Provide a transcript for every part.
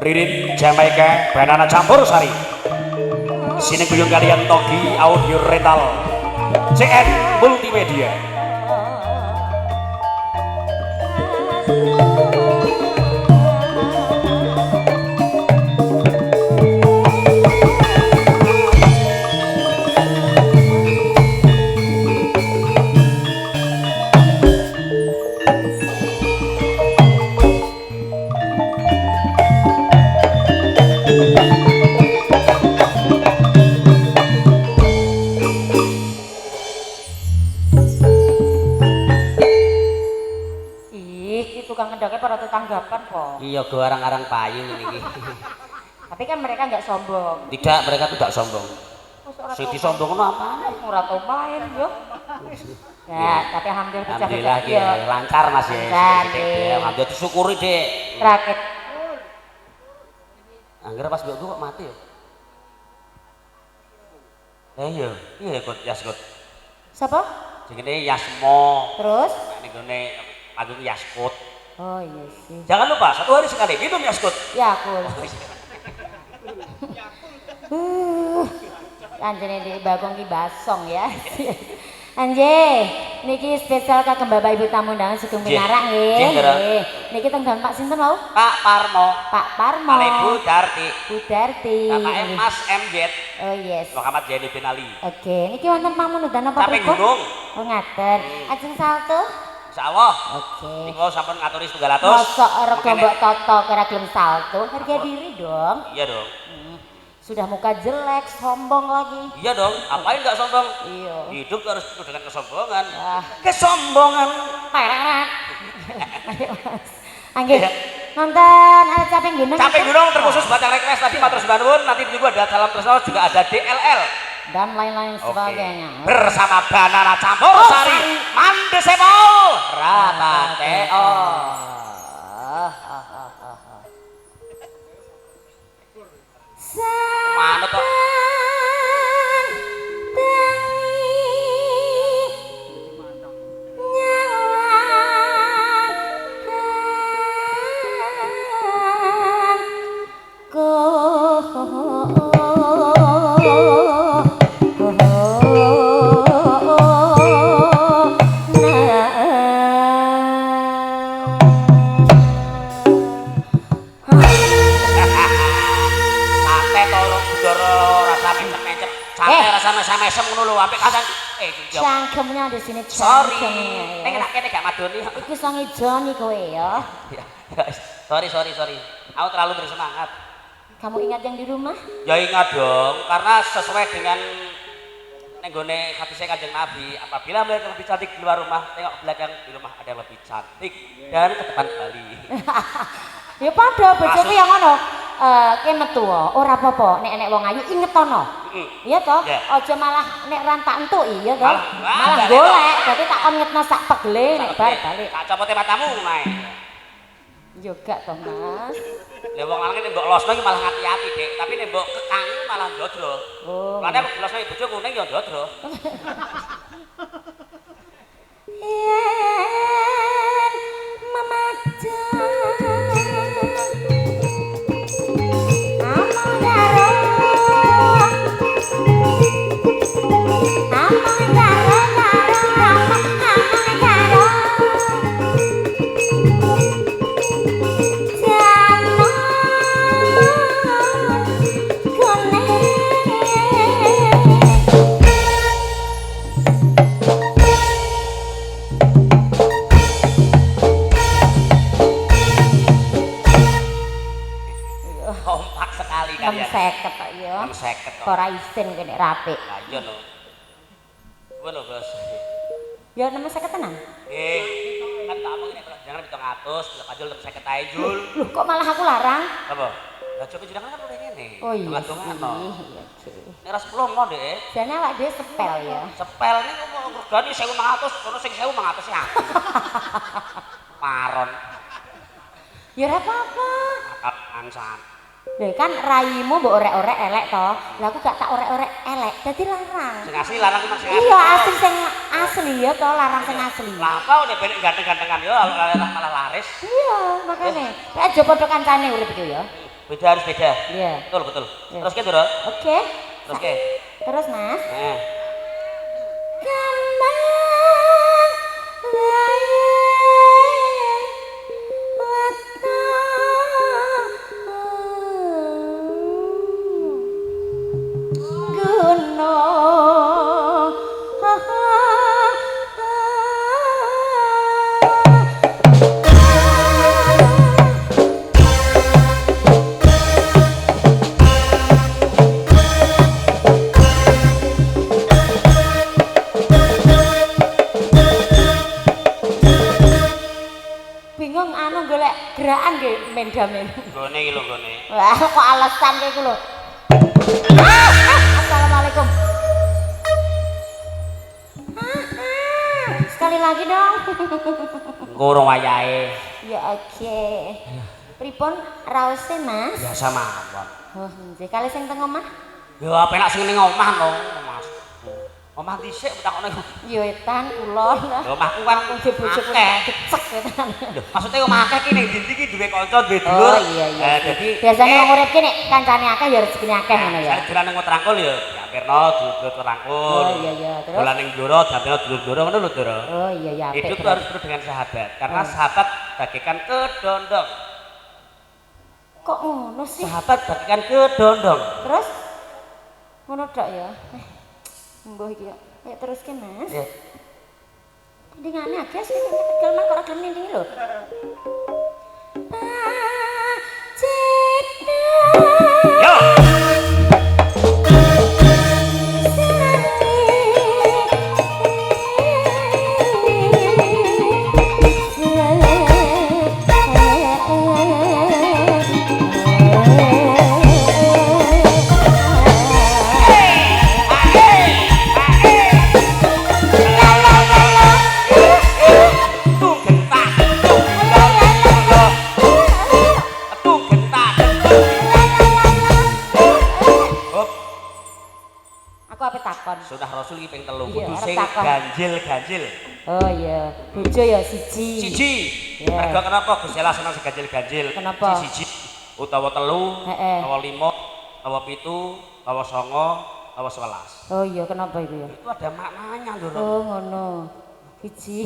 Ririn Jamaika Banana Campur Sari. Sini kuyung kalian Togi Audio Rental CN Multimedia. Tanggapan kok. Iya, go arang-arang payu ini. Tapi kan mereka nggak sombong. Tidak, mereka tidak sombong. Sing disombongno apa? Ora tau main yo. Ya, tapi alhamdulillah ya lancar Mas ya. Alhamdulillah disyukuri, Dek. Raket. Anggere pas mbokku kok mati yo. Iya kok Yaskut. Siapa? Jenenge Yasmo. Terus? Ning gone panggung Yaskut. Oh iya sih. Jangan lupa 1 hari sekali minum Yaskut. Yakul. Anjene di bagong ki basong ya. Anje, niki spesial kagem Bapak Ibu tamu undangan Sugeng Pinarak nggih. Nggih. Niki teng Pak sinten wau? Pak Parmo. Pak Parmo. Ale Bu Darti. Bu Darti. Bapak Mas MZ. Oh yes. Muhammad Zaini bin Ali. Oke, niki wonten pamundutan apa Sampai gunung. Oh ngaten. Ajeng salto. Insyaallah. Oke. Niku sampun ngaturi 1.200. Mosok rego mbok toto kira gelem salto, harga diri dong. Iya dong. Sudah muka jelek, sombong lagi. Iya dong, apain nggak sombong? Iya. Hidup harus penuh dengan kesombongan. Kesombongan. Perat. Ayo Mas. Angge. Nonton Caping Gunung. Caping Gunung terkhusus buat yang request tadi matur nuwun, nanti juga ada salam terus juga ada DLL dan lain-lain sebagainya. Bersama Banana Campur Sari, Mandesepol, Rapateo. Mana toh? Mesem ngono lho ambek kancan cangkemnya di sini cangkemnya. Nek enak kene gak madoni. Iki song ijoni kowe ya. Sorry. Aku terlalu bersemangat. Kamu ingat yang di rumah? Ya ingat dong, karena sesuai dengan nenggone hadis Kanjeng Nabi, apabila melihat lebih cantik di luar rumah, tengok belakang di rumah ada yang lebih cantik dan ke depan kembali. Ya padha bojoku yang ngono. Ki metu ora apa-apa nek wong ayu ingetono. Iya toh? Aja malah nek ran tak entuki ya toh. Malah golek, dadi tak kon ngetno sak pegele nek bar balik. Tak copote matamu mae. Juga toh Mas. Lah wong lanang nek mbok losno iki malah ngati-ati, Dik. Tapi nek mbok kekang malah ndodro. Oh. Lah nek losno bojo kuning ya ndodro. Yen mamajan seket Pak ya. 50 kok ora isin kene rapi. Lah iya lho. Ngono, Bos. Ya 50 tenan. Kan tak omong ini jangan 700, bila kajul 50 ae, Jul. Loh, kok malah aku larang? Apa? Lah coba jenengan kan udah ngene. Oh iya. Tunggu-tunggu. Nek ra 10 mo, Dek. Jane awak dhewe sepel ya. Sepel niku mau regane 1.500, kono sing 1.500 ya. Paron. Ya ora apa-apa. Ansan. Lha kan raimu mbok orek-orek elek to. Lah aku gak tak orek-orek elek, dadi larang. Sing asli larang ki masih asli. Iya, asli sing asli ya to, larang sing asli. Lah apa nek benek ganteng-gantengan yo malah laris. Iya, makane. Nek aja padha kancane urip iki ya. Beda harus beda. Iya. Betul, betul. Iya. Terus ke, Doro? Oke. Terus ke. Terus, Mas. Nah. Kembang lain gunung bingung anu golek gerakan nggih mendamen. Gone iki lho gone. Wah, kok alasan kayak gitu loh. Assalamualaikum. Sekali lagi dong. Ngurung wayahe. Ya oke. Pripun raose, Mas? Biasa mawon. Oh, nggih. Kali sing teng omah? Ya penak sing ning omah lho, Mas. Omah dhisik takone. Yo etan kula. Lho omahku kan bojoku akeh. kecek etan. Lho, maksudnya omah akeh ki ning ndi iki duwe kanca, duwe dulur. Oh iya. Dadi biasanya wong urip ki nek kancane akeh ya rezekine akeh ngono ya. Saya dolan ning Trangkul ya, diampirno dulur Trangkul. Oh iya. Terus Dolan ning Blora, diampirno dulur-dulur ngono lho, Doro. oh iya apik. Hidup tuh harus penuh dengan sahabat, karena sahabat bagaikan kedondong. Kok ngono sih? Sahabat bagaikan kedondong. Terus ngono tok ya. Mbah iki ya. Ayo teruske, Mas. Ya. Dingane akeh sih tegal mah kok gelem ndingi lho. Yo. Sunnah Rasul iki ping 3 Iya, kudu arep sing takon. ganjil-ganjil. Oh iya, bojo ya siji. Siji. Iya. Mergo kenapa Gusti Allah seneng sing ganjil-ganjil? Kenapa? Siji utawa 3, Heeh. utawa 5, utawa 7, utawa 9, utawa 11. Oh iya, kenapa itu ya? Itu ada maknanya lho. Oh ngono. Siji.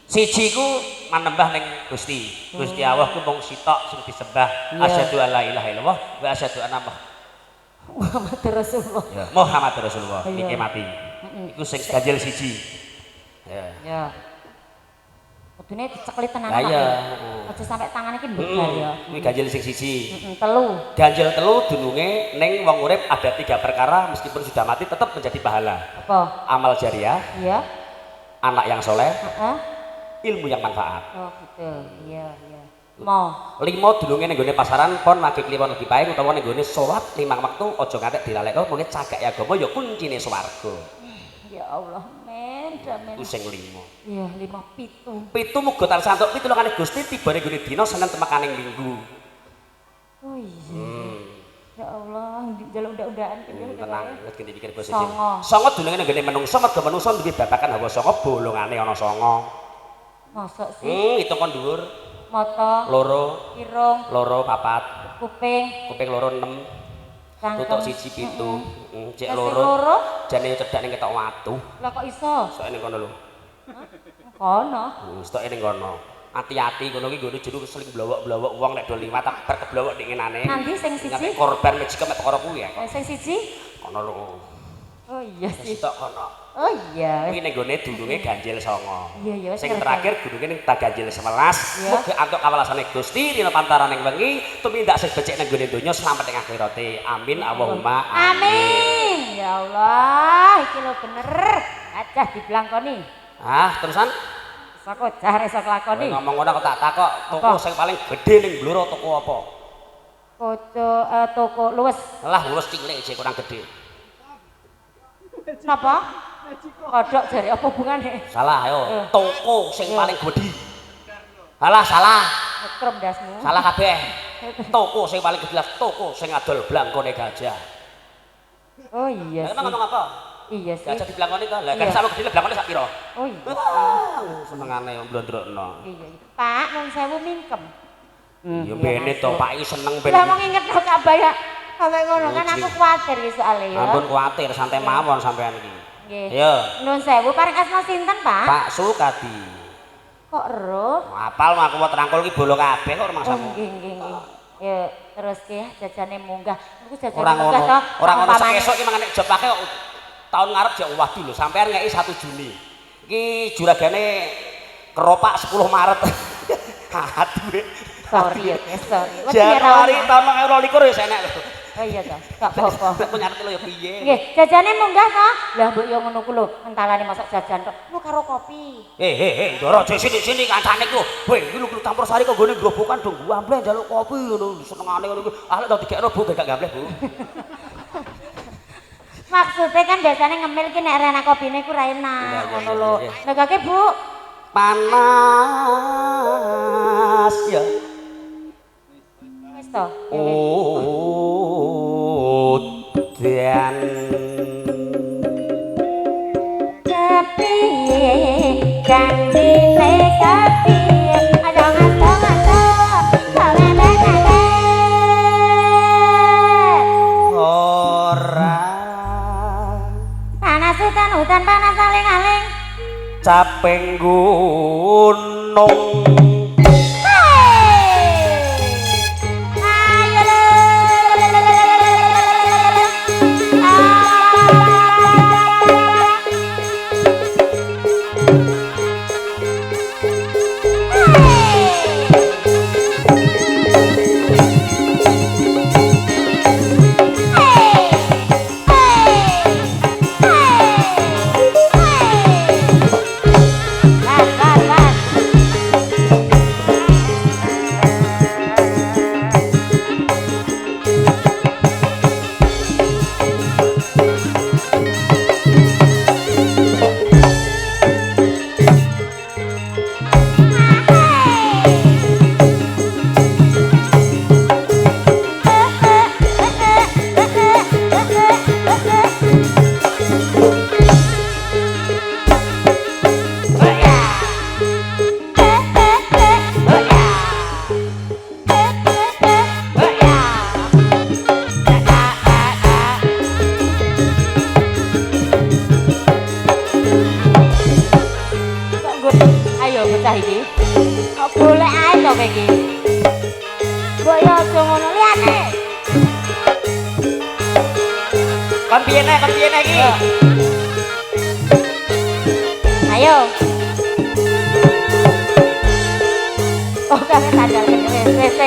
Siji ku manembah ning Gusti. Gusti Allah ku mung sitok sing disembah. Iya. Asyhadu alla ilaha illallah wa asyhadu anna Muhammad Rasulullah. Muhammad Rasulullah. Iya. Iki mati. Iku sing ganjil siji. Ya. Ya. Kudune dicekli tenan Lah iya. Aja sampe tangan iki mbebar ya. Kuwi ganjil sing siji. Telu. Ganjil telu dununge ning wong urip ada 3 perkara meskipun sudah mati tetap menjadi pahala. Apa? Amal jariah, Iya. anak yang soleh, Heeh. ilmu yang manfaat. Oh gitu. Iya. Mau. 5 dununge ning gone pasaran pon lagi kliwon lagi paing utawa ning gone salat 5 wektu aja ngantek dilalekno mule cagak agama ya kuncine swarga. Ya Allah, men. Iku sing 5. Iya, 5 7. 7 muga tansah entuk pitulungane Gusti tibane gone dina Senin temekaning Minggu. Oh iya. Ya Allah, njaluk undak-undakan iki. Tenang, wis ganti pikir basa Songo. Songo dununge ning gone menungso mergo menungso duwe babakan hawa songo bolongane ana songo. Mosok sih. Hitung kon dhuwur. Mata, Loro, irung, loro papat, kuping, kuping loro 6, cangkem. tutuk siji 7, cek Kasih loro, jane cedak ning ketok watu. Lah kok iso? Stoke ning kono lho. Kono. Stoke ning kono. Hati-hati kono iki nggone jero seling blowok-blowok wong nek do liwat tak bar keblowok ning ngenane. Nanti sing siji. Korban mejike mek perkara kuwi ya. Sing siji? Kono lho. Oh iya sih. Stok kono. Oh iya. Kuwi ning gone dununge ganjil 9. Iya iya. Sing terakhir gununge ning ganjil 11. Iya. Muga antuk kawelasane Gusti dina pantaraning wengi tumindak sing becik ning gone donya slamet ing akhirate. Amin Allahumma Amin. Ya Allah, iki lho bener. Acah diblangkoni. Ah, terusan Saka jar iso kelakoni. ngomong ngono kok tak takok toko sing paling gedhe ning Blora toko apa? Toko luwes. Lah lulus cilik jek kurang gedhe. Napa? Kodok jare apa hubungane? Salah ayo. Toko sing paling gedhe. Alah salah. Metrum dasmu. Salah kabeh. Toko sing paling gedhe toko sing adol blangkone gajah. Oh iya Emang sih. ngomong apa? Iya sih. Gajah diblangkoni to. Lah Iya. kan sak gedhe blangkone sak pira? Oh iya. Senengane blondrokno. Iya. Pak, nun sewu mingkem. Ya bene to Pak iki seneng ben. Lah mung inget kok Kak Bayar. Sampai ngono kan aku kuwatir iki soalé ya. Ampun kuwatir santai mawon sampean iki. Nggih. Ayo. Nuwun sewu paring asma sinten, Pak? Pak Sukadi. Kok eruh? Apal mah aku mau terangkul iki bolo kabeh kok Oh, rumangsamu. nggih. Ya, terus ki jajane munggah. Niku jajane Ora munggah ngono. to. Ora ngono umpamane- esuk iki mangane jepake kok tahun ngarep jek waduh lho sampean ngeki 1 Juni. Iki juragane keropak 10 Maret. Aduh. Sorry ya, Guys, sorry. Wes Januari tahun 2022 wis enek lho. Oh iya to, gak apa-apa. Kok nyatet lho ya piye? Nggih, jajane munggah to. Lah mbok yo ngono ku lho, entalane masak jajan tok. Lu karo kopi. Ndoro aja sini kancane ku. Weh, iki lho campur sari kok gone grobokan dong gua amble njaluk kopi ngono senengane ngono iki. Ah lek tau digekno Bu gak gambleh Bu. Maksudnya kan biasanya ngemil ki nek rena kopine ku ra enak ngono lho. Negake Bu. Panas ya. Wis to. Udan Kepiye janjine kepiye aja ngaso-ngaso salene-lene ora panas hutan panas aling-aling caping gunung ayo lho ayo bocah iki kok golek ae to kowe iki mbok yo aja ngono liyane kon piyene iki ayo oh kangen sadar wis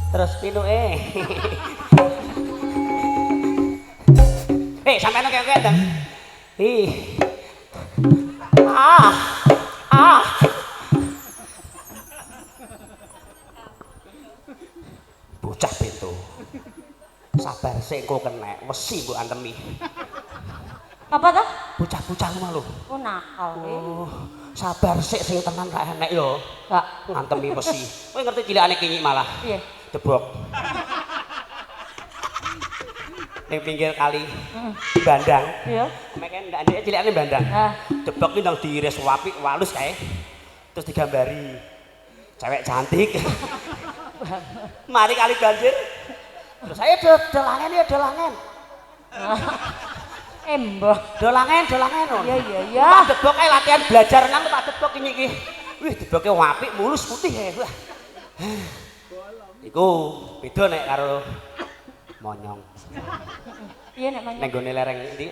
Terus pinuke. Sampeyan oke-oke ndang. Ah. Ah. Bocah bento. Sabar sik engko kenek, mesti mbok antemi. Apa to? Bocah-bocah ngono lho. Oh nakal iki. Sabar sik sing tenan ra enek ya. Enggak. Ngantemi mesti. Kowe ngerti cilikane kinyik malah. Piye? Debok. Ning pinggir kali. Bandang. Iya. Meken ndak ndek cilikane bandang. Nah. Debok ki ndang diiris apik walus kae. Terus digambari cewek cantik. Mari kali banjir. Terus saya dolangen ya dolangen. Mbah. Dolangen. Iya iya iya. Pak Debok kae latihan belajar nang Pak Debok iki. Wih, Deboke apik mulus putih ya. Wah. Iku beda nek karo monyong. Iya nek monyong. Nek gone lereng iki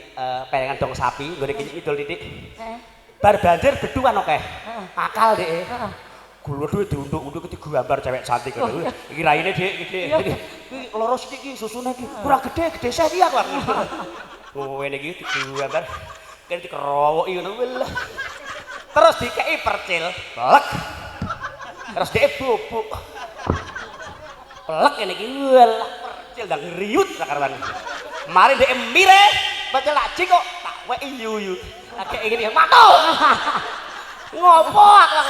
perengan dong sapi, gone kidul titik. Heeh. Bar banjir beduan akeh. Akal Dik. Heeh. Gulodhe diunduk-unduk digambar cewek cantik ngono. Iki raine Dik, iki. Iki loro sithik iki susune iki. Kurang gede sih iki aku. Oh, ngene iki digambar. Kene dikerowoki ngono welah. Terus dikeki percil, plek. Terus dhek bubuk. Plek ngene iki welah percil ndang riut sakarepan. Mari dhek mire, percil laji kok tak weki yuyu. Lagi ngene matu. Ngopo aku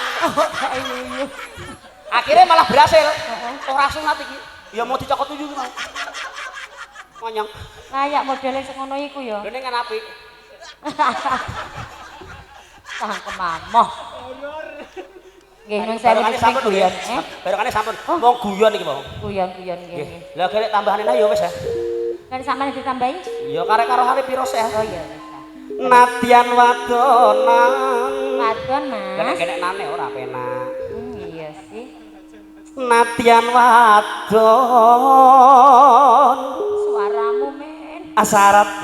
akhirnya malah berhasil ora sunat iki ya mau dicokot tujuh mau monyong kayak modelnya semono iku ya ini kan apik cangkem amoh nggih nun sewu sampun guyon barengane sampun wong guyon iki mau guyon nggih lah kene tambahane ya wis ya kan sampeyan ditambahi ya karek karo hari piro sih oh iya Natian wadonan wadon mas kene nane ora penak iya sih Natian wadon suaramu men asarat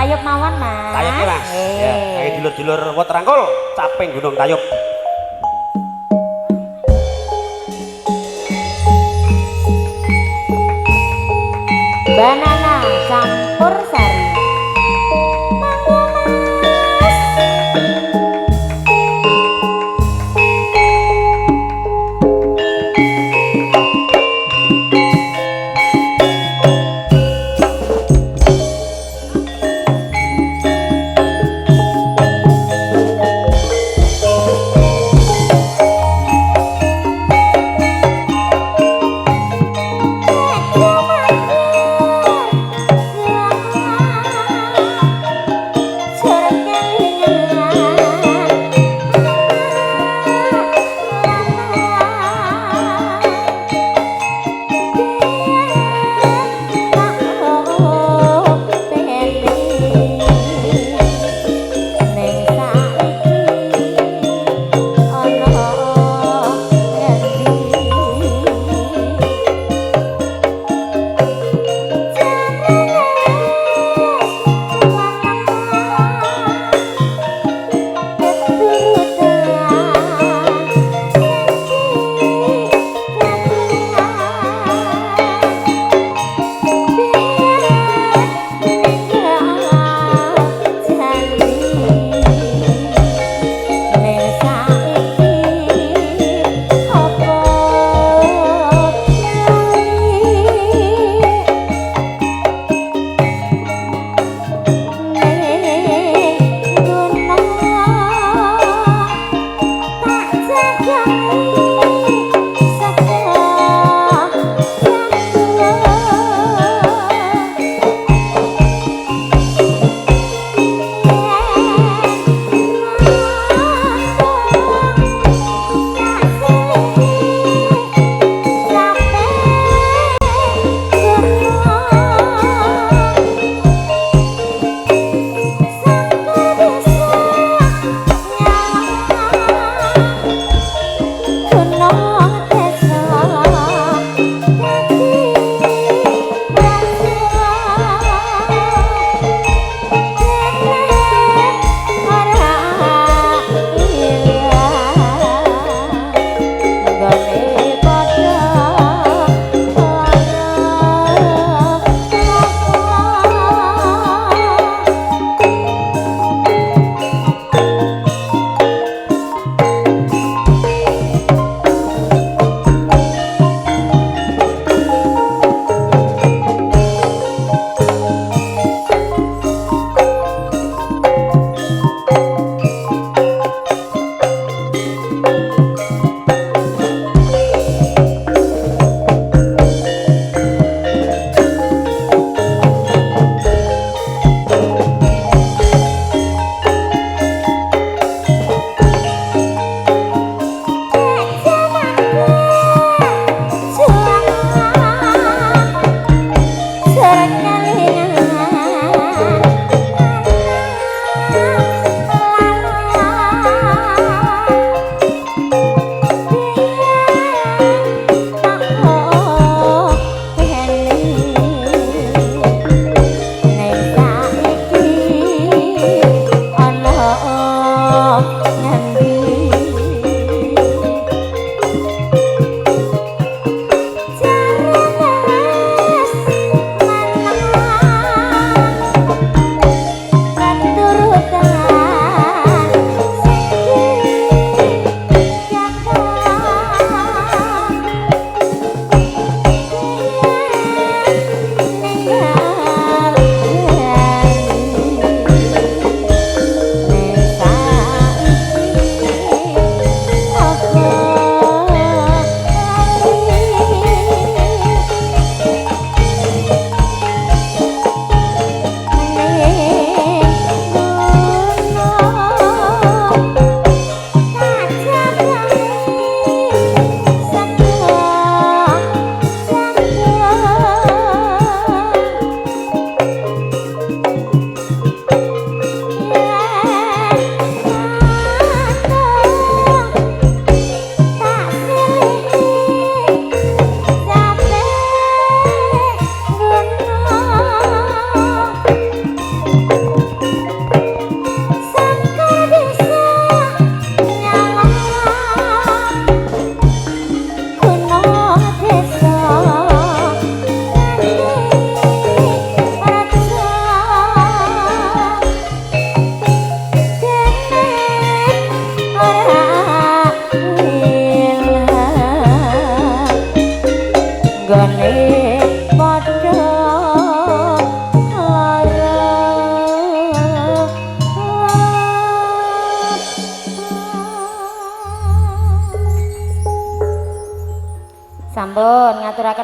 Tayub mawon mas. Tayub ya mas. Ya, ayo dulur-dulur Waterangkul, caping Gunung Tayub. Banana campur sari.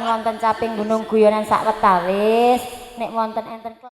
wonten caping gunung guyonan sak wetawis nek wonten enten